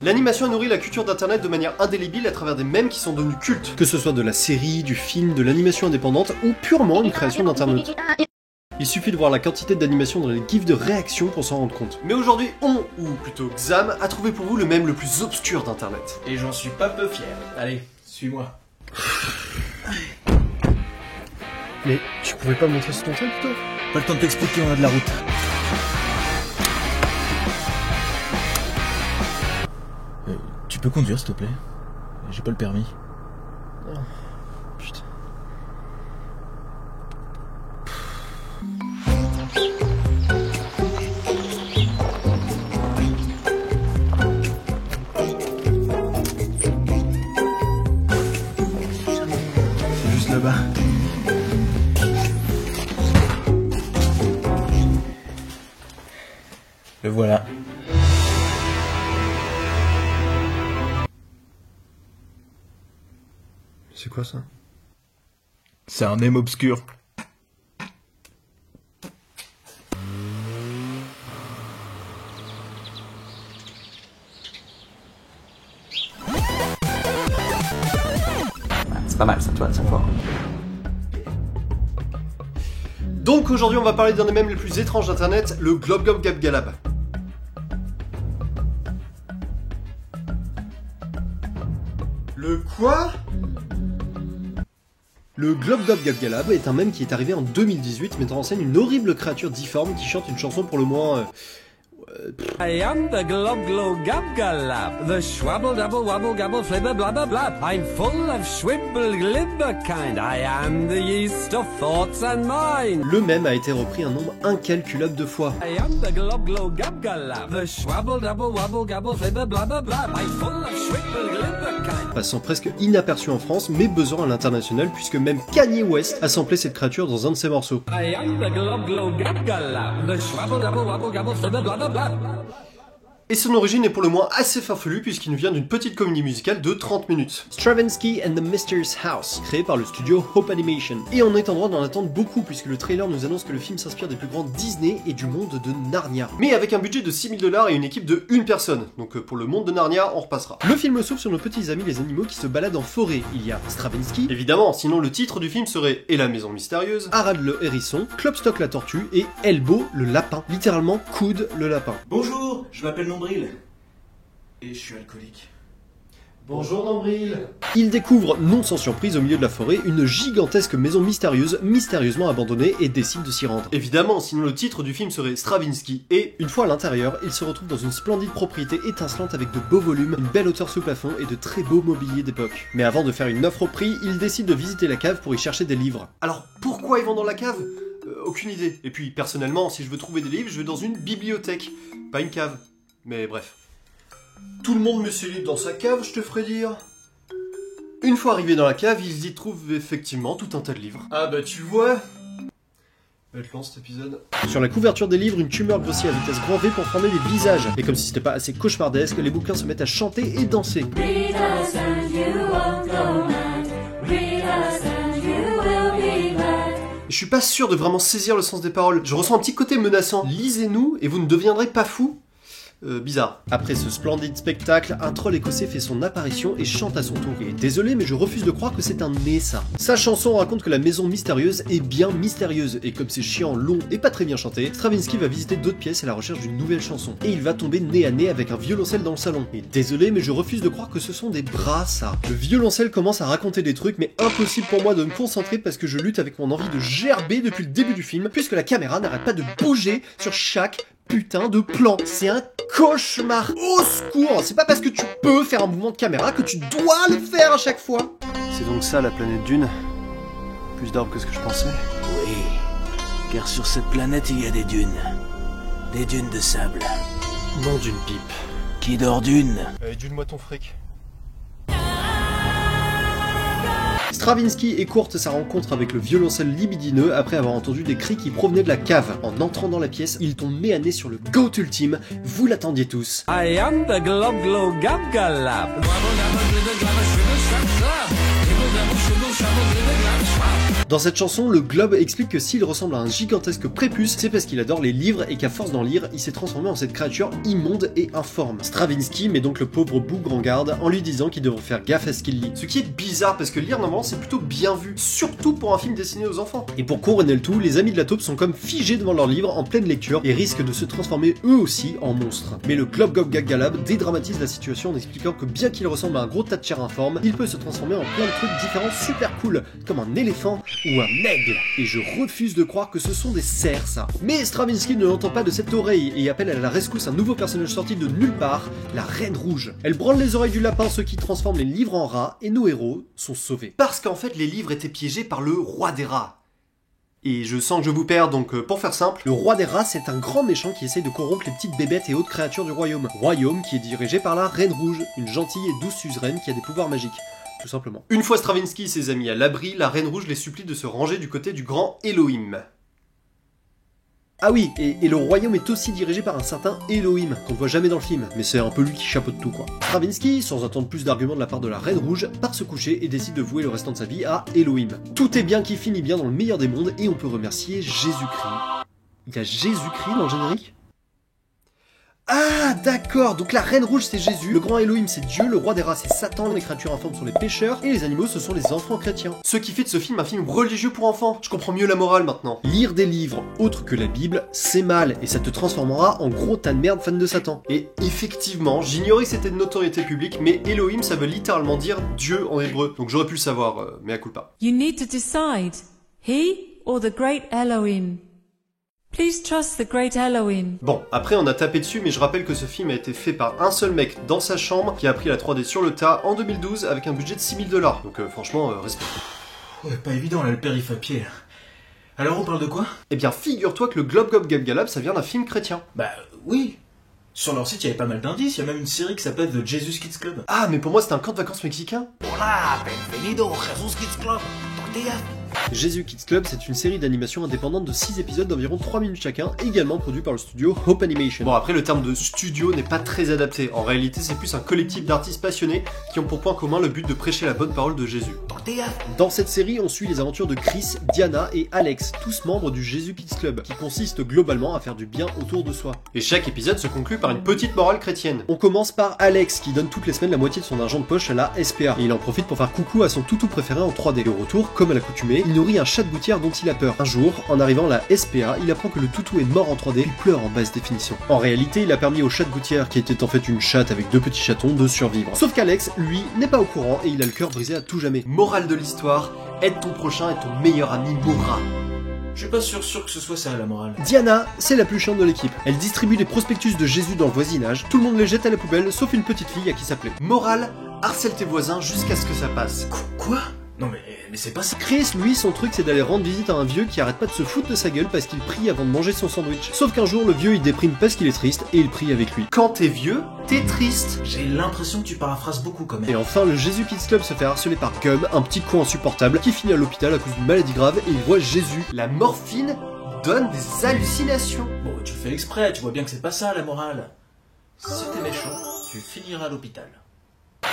L'animation a nourri la culture d'internet de manière indélébile à travers des mèmes qui sont devenus cultes. Que ce soit de la série, du film, de l'animation indépendante ou purement une création d'internaute. Il suffit de voir la quantité d'animation dans les gifs de réaction pour s'en rendre compte. Mais aujourd'hui, on, ou plutôt Xam, a trouvé pour vous le mème le plus obscur d'internet. Et j'en suis pas peu fier. Allez, suis-moi. Mais tu pouvais pas me montrer sur ton tel plutôt? Pas le temps de t'expliquer, on a de la route. Tu peux conduire, s'il te plaît? J'ai pas le permis. Oh, putain. C'est juste là-bas. Le voilà. C'est quoi ça? C'est un mème obscur. C'est pas mal ça, toi, c'est fort. Donc aujourd'hui on va parler d'un des mèmes les plus étranges d'internet, le Glob Glob Gab Galab. Le quoi? Le Glob Glob Gab Galab est un mème qui est arrivé en 2018 mettant en scène une horrible créature difforme qui chante une chanson pour le moins... I am the glob glob gab galab, the schwabble double wabble gabble flibber blabber blab. I'm full of schwibble glibber kind. I am the yeast of thoughts and mind. Le mème a été repris un nombre incalculable de fois. I am the glob glob gab galab, the schwabble double wabble gabble flibber blabber blab. I'm full of schwibble glibber kind. Passant presque inaperçu en France, mais buzzant à l'international puisque même Kanye West a samplé cette créature dans un de ses morceaux. I am the glob glob gab galab, the schwabble double wabble gabble flibber blabber blab. Et son origine est pour le moins assez farfelue puisqu'il nous vient d'une petite comédie musicale de 30 minutes. Stravinsky and the Myster's House, créé par le studio Hope Animation. Et on est en droit d'en attendre beaucoup puisque le trailer nous annonce que le film s'inspire des plus grands Disney et du monde de Narnia. Mais avec un budget de 6 000 $ et une équipe de 1 personne. Donc pour le monde de Narnia, on repassera. Le film s'ouvre sur nos petits amis les animaux qui se baladent en forêt. Il y a Stravinsky, évidemment, sinon le titre du film serait Et la maison mystérieuse, Harald le hérisson, Klopstock la tortue et Elbow le lapin. Littéralement, Coude le lapin. Bonjour, je m'appelle Nombril. Et je suis alcoolique. Bonjour Nombril. Il découvre, non sans surprise au milieu de la forêt, une gigantesque maison mystérieuse, mystérieusement abandonnée et décide de s'y rendre. Évidemment, sinon le titre du film serait Stravinsky. Et, une fois à l'intérieur, il se retrouve dans une splendide propriété étincelante avec de beaux volumes, une belle hauteur sous plafond et de très beaux mobiliers d'époque. Mais avant de faire une offre au prix, il décide de visiter la cave pour y chercher des livres. Alors pourquoi ils vont dans la cave? Aucune idée. Et puis personnellement, si je veux trouver des livres, je vais dans une bibliothèque, pas une cave. Mais bref. Tout le monde met ses livres dans sa cave, je te ferai dire. Une fois arrivé dans la cave, ils y trouvent effectivement tout un tas de livres. Ah bah tu vois. Va être long cet épisode. Sur la couverture des livres, une tumeur grossit à vitesse grand V pour former des visages. Et comme si c'était pas assez cauchemardesque, les bouquins se mettent à chanter et danser. Read us and you won't go mad. Read us and you will be glad. Je suis pas sûr de vraiment saisir le sens des paroles. Je ressens un petit côté menaçant. Lisez-nous et vous ne deviendrez pas fou. Bizarre. Après ce splendide spectacle, un troll écossais fait son apparition et chante à son tour. Et désolé, mais je refuse de croire que c'est un nez, ça. Sa chanson raconte que la maison mystérieuse est bien mystérieuse, et comme c'est chiant, long et pas très bien chanté, Stravinsky va visiter d'autres pièces à la recherche d'une nouvelle chanson. Et il va tomber nez à nez avec un violoncelle dans le salon. Et désolé, mais je refuse de croire que ce sont des bras, ça. Le violoncelle commence à raconter des trucs, mais impossible pour moi de me concentrer parce que je lutte avec mon envie de gerber depuis le début du film, puisque la caméra n'arrête pas de bouger sur chaque putain de plan. C'est un cauchemar. Au secours. C'est pas parce que tu peux faire un mouvement de caméra que tu dois le faire à chaque fois. C'est donc ça la planète Dune. Plus d'arbres que ce que je pensais. Oui, car sur cette planète il y a des dunes. Des dunes de sable. Nom d'une pipe. Qui dort d'une? Dune-moi ton fric. Stravinsky écourte sa rencontre avec le violoncelle libidineux après avoir entendu des cris qui provenaient de la cave. En entrant dans la pièce, il tombe nez à nez sur le GOAT ultime, vous l'attendiez tous. I am the glob glob gab galab. Dans cette chanson, le Globe explique que s'il ressemble à un gigantesque prépuce, c'est parce qu'il adore les livres et qu'à force d'en lire, il s'est transformé en cette créature immonde et informe. Stravinsky met donc le pauvre bougre en garde en lui disant qu'il devrait faire gaffe à ce qu'il lit. Ce qui est bizarre parce que lire normalement c'est plutôt bien vu, surtout pour un film destiné aux enfants. Et pour couronner le tout, les amis de la taupe sont comme figés devant leur livre en pleine lecture et risquent de se transformer eux aussi en monstres. Mais le Glob Gob Gag Galab dédramatise la situation en expliquant que bien qu'il ressemble à un gros tas de chair informe, il peut se transformer en plein de trucs différents super cool, comme un éléphant ou un aigle. Et je refuse de croire que ce sont des cerfs ça. Mais Stravinsky ne l'entend pas de cette oreille et appelle à la rescousse un nouveau personnage sorti de nulle part, la Reine Rouge. Elle branle les oreilles du lapin, ce qui transforme les livres en rats, et nos héros sont sauvés. Parce qu'en fait les livres étaient piégés par le roi des rats. Et je sens que je vous perds, donc pour faire simple, le roi des rats c'est un grand méchant qui essaye de corrompre les petites bébêtes et autres créatures du royaume. Royaume qui est dirigé par la Reine Rouge, une gentille et douce suzeraine qui a des pouvoirs magiques. Tout simplement. Une fois Stravinsky et ses amis à l'abri, la Reine Rouge les supplie de se ranger du côté du grand Elohim. Ah oui, et le royaume est aussi dirigé par un certain Elohim, qu'on ne voit jamais dans le film, mais c'est un peu lui qui chapeaute tout quoi. Stravinsky, sans attendre plus d'arguments de la part de la Reine Rouge, part se coucher et décide de vouer le restant de sa vie à Elohim. Tout est bien qui finit bien dans le meilleur des mondes et on peut remercier Jésus-Christ. Il y a Jésus-Christ dans le générique ? Ah d'accord, donc la Reine Rouge c'est Jésus, le grand Elohim c'est Dieu, le roi des rats c'est Satan, les créatures informes sont les pécheurs, et les animaux ce sont les enfants chrétiens. Ce qui fait de ce film un film religieux pour enfants, je comprends mieux la morale maintenant. Lire des livres autres que la Bible, c'est mal, et ça te transformera en gros tas de merde fan de Satan. Et effectivement, j'ignorais que c'était de notoriété publique, mais Elohim ça veut littéralement dire Dieu en hébreu, donc j'aurais pu le savoir, mais à culpa. You need to decide, he or the great Elohim. Please trust the great Elohim. Bon, après on a tapé dessus, mais je rappelle que ce film a été fait par un seul mec dans sa chambre qui a appris la 3D sur le tas en 2012 avec un budget de 6 000 $. Donc franchement, respect. Ouais, pas évident là, le périph' à pied. Alors on parle de quoi? Eh bien, figure-toi que le Glob Gob Gab Galab, ça vient d'un film chrétien. Bah oui. Sur leur site, il y avait pas mal d'indices, il y a même une série qui s'appelle The Jesus Kids Club. Ah, mais pour moi c'était un camp de vacances mexicain. Hola, bienvenido, Jesus Kids Club. Tortilla. Jesus Kids Club, c'est une série d'animation indépendante de 6 épisodes d'environ 3 minutes chacun, également produit par le studio Hope Animation. Bon, après le terme de studio n'est pas très adapté, en réalité c'est plus un collectif d'artistes passionnés qui ont pour point commun le but de prêcher la bonne parole de Jésus. Tortilla. Dans cette série, on suit les aventures de Chris, Diana et Alex, tous membres du Jesus Kids Club, qui consiste globalement à faire du bien autour de soi. Et chaque épisode se conclut par une petite morale chrétienne. On commence par Alex, qui donne toutes les semaines la moitié de son argent de poche à la SPA, et il en profite pour faire coucou à son toutou préféré en 3D. Et au retour, comme à l'accoutumée, il nourrit un chat de gouttière dont il a peur. Un jour, en arrivant à la SPA, il apprend que le toutou est mort en 3D, il pleure en basse définition. En réalité, il a permis au chat de gouttière, qui était en fait une chatte avec 2 petits chatons, de survivre. Sauf qu'Alex, lui, n'est pas au courant et il a le cœur brisé à tout jamais. Morale de l'histoire, aide ton prochain et ton meilleur ami mourra. Je suis pas sûr que ce soit ça la morale. Diana, c'est la plus chiante de l'équipe. Elle distribue des prospectus de Jésus dans le voisinage, tout le monde les jette à la poubelle, sauf une petite fille à qui ça plaît. Morale, harcèle tes voisins jusqu'à ce que ça passe. Quoi? Non mais c'est pas ça. Chris, lui, son truc c'est d'aller rendre visite à un vieux qui arrête pas de se foutre de sa gueule parce qu'il prie avant de manger son sandwich. Sauf qu'un jour, le vieux il déprime parce qu'il est triste et il prie avec lui. Quand t'es vieux, t'es triste. J'ai l'impression que tu paraphrases beaucoup quand même. Et enfin, le Jesus Kids Club se fait harceler par Gum, un petit con insupportable, qui finit à l'hôpital à cause d'une maladie grave et il voit Jésus. La morphine donne des hallucinations. Bon, tu le fais exprès, tu vois bien que c'est pas ça la morale. Si t'es méchant, tu finiras à l'hôpital.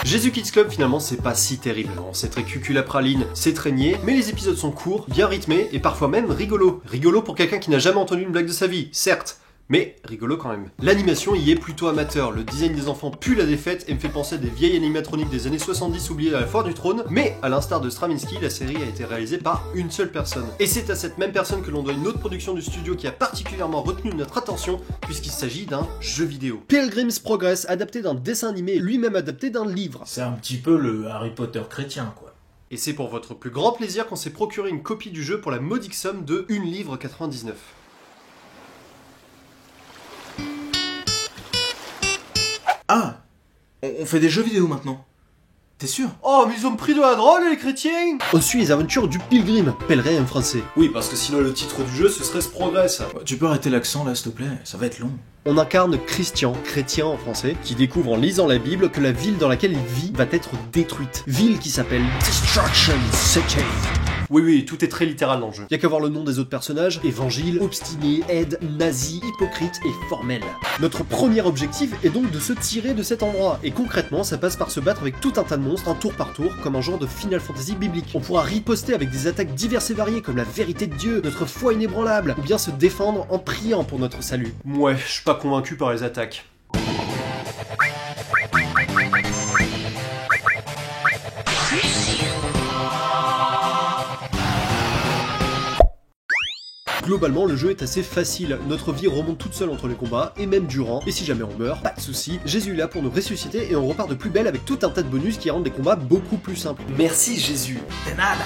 Jesus Kids Club finalement c'est pas si terrible, non, c'est très cuculapraline, c'est traîné, mais les épisodes sont courts, bien rythmés et parfois même rigolos. Rigolo pour quelqu'un qui n'a jamais entendu une blague de sa vie, certes, mais rigolo quand même. L'animation y est plutôt amateur, le design des enfants pue la défaite et me fait penser à des vieilles animatroniques des années 70 oubliées à la foire du trône, mais à l'instar de Stravinsky, la série a été réalisée par une seule personne. Et c'est à cette même personne que l'on doit une autre production du studio qui a particulièrement retenu notre attention, puisqu'il s'agit d'un jeu vidéo. Pilgrim's Progress, adapté d'un dessin animé, lui-même adapté d'un livre. C'est un petit peu le Harry Potter chrétien quoi. Et c'est pour votre plus grand plaisir qu'on s'est procuré une copie du jeu pour la modique somme de 1 livre 99. Ah, on fait des jeux vidéo maintenant. T'es sûr? Oh, mais ils ont pris de la drogue, les chrétiens! On suit les aventures du Pilgrim, pèlerin en français. Oui, parce que sinon le titre du jeu, ce serait ce Progress. Tu peux arrêter l'accent là, s'il te plaît, ça va être long. On incarne Christian, chrétien en français, qui découvre en lisant la Bible que la ville dans laquelle il vit va être détruite. Ville qui s'appelle Destruction City. Oui, tout est très littéral dans le jeu. Y a qu'à voir le nom des autres personnages, Évangile, Obstiné, Aide, Nazi, Hypocrite et Formel. Notre premier objectif est donc de se tirer de cet endroit, et concrètement ça passe par se battre avec tout un tas de monstres, un tour par tour, comme un genre de Final Fantasy biblique. On pourra riposter avec des attaques diverses et variées comme la vérité de Dieu, notre foi inébranlable, ou bien se défendre en priant pour notre salut. Ouais, je suis pas convaincu par les attaques. Globalement, le jeu est assez facile, notre vie remonte toute seule entre les combats, et même durant, et si jamais on meurt, pas de soucis, Jésus est là pour nous ressusciter et on repart de plus belle avec tout un tas de bonus qui rendent les combats beaucoup plus simples. Merci Jésus. De nada.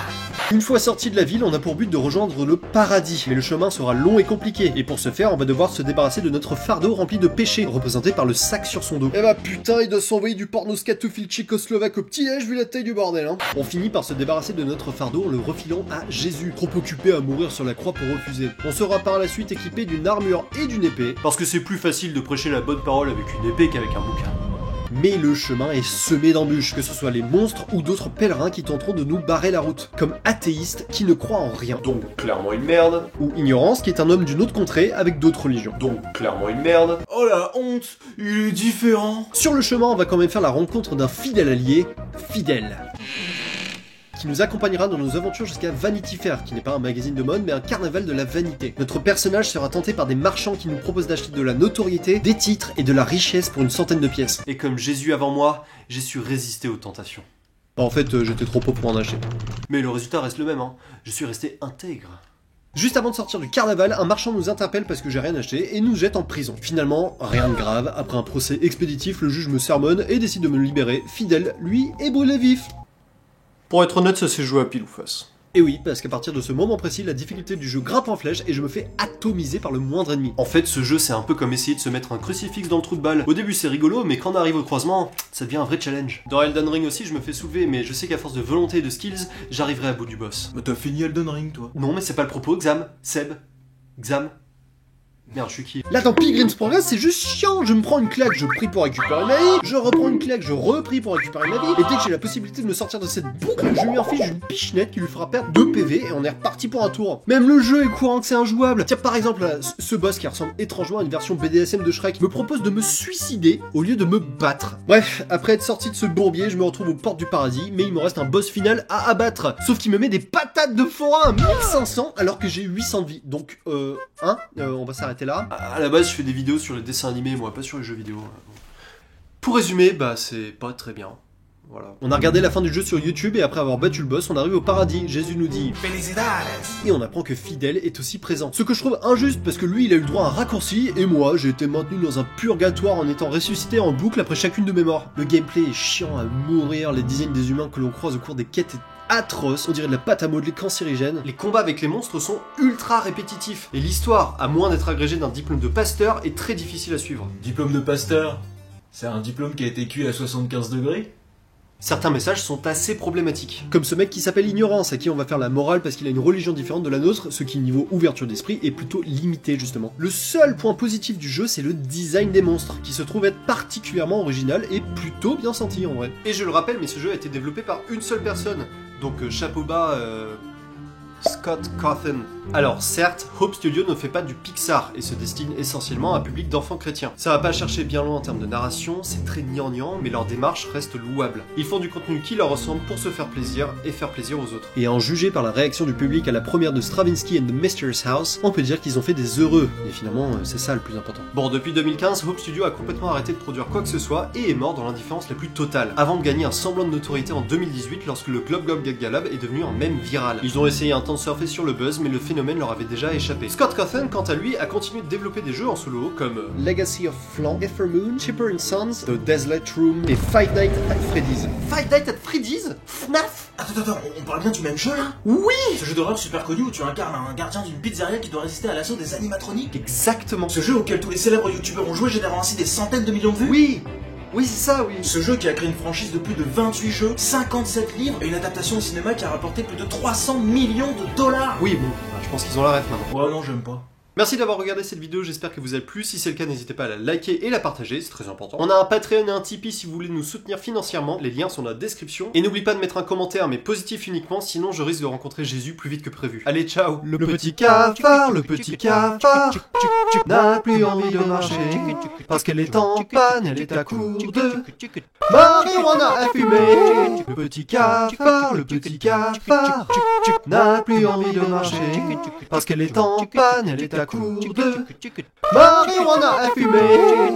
Une fois sorti de la ville, on a pour but de rejoindre le paradis, mais le chemin sera long et compliqué, et pour ce faire, on va devoir se débarrasser de notre fardeau rempli de péchés, représenté par le sac sur son dos. Eh bah putain, il doit s'envoyer du porno scatophile tchécoslovaque au petit-déj vu la taille du bordel, hein. On finit par se débarrasser de notre fardeau en le refilant à Jésus, trop occupé à mourir sur la croix pour refuser. On sera par la suite équipé d'une armure et d'une épée, parce que c'est plus facile de prêcher la bonne parole avec une épée qu'avec un bouquin. Mais le chemin est semé d'embûches, que ce soit les monstres ou d'autres pèlerins qui tenteront de nous barrer la route, comme athéiste qui ne croit en rien, donc clairement une merde, ou ignorance qui est un homme d'une autre contrée avec d'autres religions, donc clairement une merde. Oh la honte, il est différent. Sur le chemin, on va quand même faire la rencontre d'un fidèle allié, Fidèle, qui nous accompagnera dans nos aventures jusqu'à Vanity Fair, qui n'est pas un magazine de mode mais un carnaval de la vanité. Notre personnage sera tenté par des marchands qui nous proposent d'acheter de la notoriété, des titres et de la richesse pour une centaine de pièces. Et comme Jésus avant moi, j'ai su résister aux tentations. Bah en fait, j'étais trop pauvre pour en acheter. Mais le résultat reste le même, hein. Je suis resté intègre. Juste avant de sortir du carnaval, un marchand nous interpelle parce que j'ai rien acheté et nous jette en prison. Finalement, rien de grave, après un procès expéditif, le juge me sermonne et décide de me libérer. Fidèle, lui, est brûlé vif. Pour être honnête, ça s'est joué à pile ou face. Et oui, parce qu'à partir de ce moment précis, la difficulté du jeu grimpe en flèche et je me fais atomiser par le moindre ennemi. En fait, ce jeu, c'est un peu comme essayer de se mettre un crucifix dans le trou de balle. Au début, c'est rigolo, mais quand on arrive au croisement, ça devient un vrai challenge. Dans Elden Ring aussi, je me fais soulever, mais je sais qu'à force de volonté et de skills, j'arriverai à bout du boss. Bah t'as fini Elden Ring, toi. Non, mais c'est pas le propos, Xam. Seb. Xam. Merde, je suis qui? Là, dans Pilgrim's Progress, c'est juste chiant. Je me prends une claque, je prie pour récupérer ma vie. Je reprends une claque, je reprie pour récupérer ma vie. Et dès que j'ai la possibilité de me sortir de cette boucle, je lui inflige une pichenette qui lui fera perdre 2 PV et on est reparti pour un tour. Même le jeu est courant que c'est injouable. Tiens, par exemple, là, ce boss qui ressemble étrangement à une version BDSM de Shrek me propose de me suicider au lieu de me battre. Bref, après être sorti de ce bourbier, je me retrouve aux portes du paradis, mais il me reste un boss final à abattre. Sauf qu'il me met des patates de forain à 1500 alors que j'ai 800 de vie. Donc, on va s'arrêter là. À la base, je fais des vidéos sur les dessins animés, moi, pas sur les jeux vidéo. Pour résumer, bah c'est pas très bien. Voilà. On a regardé la fin du jeu sur YouTube et après avoir battu le boss, on arrive au paradis. Jésus nous dit Felicidades. Et on apprend que Fidèle est aussi présent. Ce que je trouve injuste parce que lui, il a eu le droit à un raccourci et moi, j'ai été maintenu dans un purgatoire en étant ressuscité en boucle après chacune de mes morts. Le gameplay est chiant à mourir, les designs des humains que l'on croise au cours des quêtes atroce, on dirait de la pâte à modeler cancérigène. Les combats avec les monstres sont ultra répétitifs. Et l'histoire, à moins d'être agrégée d'un diplôme de pasteur, est très difficile à suivre. Diplôme de pasteur? C'est un diplôme qui a été cuit à 75 degrés? Certains messages sont assez problématiques. Comme ce mec qui s'appelle Ignorance, à qui on va faire la morale parce qu'il a une religion différente de la nôtre, ce qui niveau ouverture d'esprit est plutôt limité justement. Le seul point positif du jeu, c'est le design des monstres, qui se trouve être particulièrement original et plutôt bien senti en vrai. Et je le rappelle, mais ce jeu a été développé par une seule personne, donc chapeau bas, Scott Cawthon. Alors certes, Hope Studio ne fait pas du Pixar et se destine essentiellement à un public d'enfants chrétiens. Ça va pas chercher bien loin en termes de narration, c'est très gnangnan, mais leur démarche reste louable. Ils font du contenu qui leur ressemble pour se faire plaisir et faire plaisir aux autres. Et en juger par la réaction du public à la première de Stravinsky and the Mysterious House, on peut dire qu'ils ont fait des heureux. Et finalement, c'est ça le plus important. Bon, depuis 2015, Hope Studio a complètement arrêté de produire quoi que ce soit et est mort dans l'indifférence la plus totale, avant de gagner un semblant de notoriété en 2018 lorsque le Glob Glob Gag-Galab est devenu un mème viral. Ils ont essayé un temps de surfer sur le buzz, mais le phénomène leur avait déjà échappé. Scott Cawthon, quant à lui, a continué de développer des jeux en solo comme Legacy of Flan, Ethermoon, Chipper & Sons, The Desolate Room et Five Nights at Freddy's. Five Nights at Freddy's? FNAF? Attends, on parle bien du même jeu là? Oui! Ce jeu d'horreur super connu où tu incarnes un gardien d'une pizzeria qui doit résister à l'assaut des animatroniques? Exactement. Ce jeu auquel tous les célèbres youtubeurs ont joué, générant ainsi des centaines de millions de vues? Oui! Oui, c'est ça, oui. Ce jeu qui a créé une franchise de plus de 28 jeux, 57 livres et une adaptation au cinéma qui a rapporté plus de 300 millions de dollars. Oui, bon, je pense qu'ils ont la ref maintenant. Ouais, non, j'aime pas. Merci d'avoir regardé cette vidéo, j'espère que vous a plu. Si c'est le cas, n'hésitez pas à la liker et la partager, c'est très important. On a un Patreon et un Tipeee si vous voulez nous soutenir financièrement, les liens sont dans la description. Et n'oublie pas de mettre un commentaire, mais positif uniquement, sinon je risque de rencontrer Jésus plus vite que prévu. Allez, ciao. Le petit cafard n'a plus envie de marcher parce qu'elle est en panne, elle est à court de marijuana à fumer. Le petit cafard n'a plus envie de marcher parce qu'elle est en panne, elle est à court de marijuana à fumer.